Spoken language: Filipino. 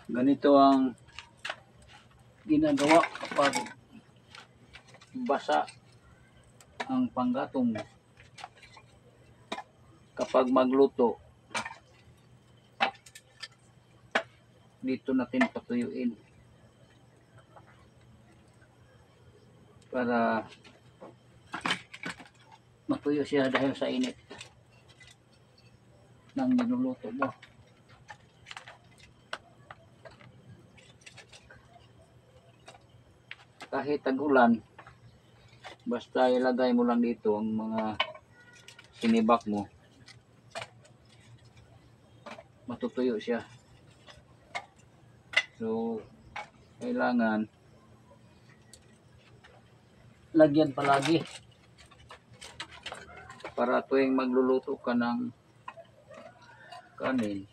Ganito ang ginagawa kapag basa ang panggatong mo. Kapag magluto, dito natin patuyuin para matuyo siya dahil sa init ng niluluto mo. Kahit tag-ulan, basta ilagay mo lang dito ang mga sinibak mo, matutuyo siya. So kailangan lagyan palagi para tuwing magluluto ka ng kanin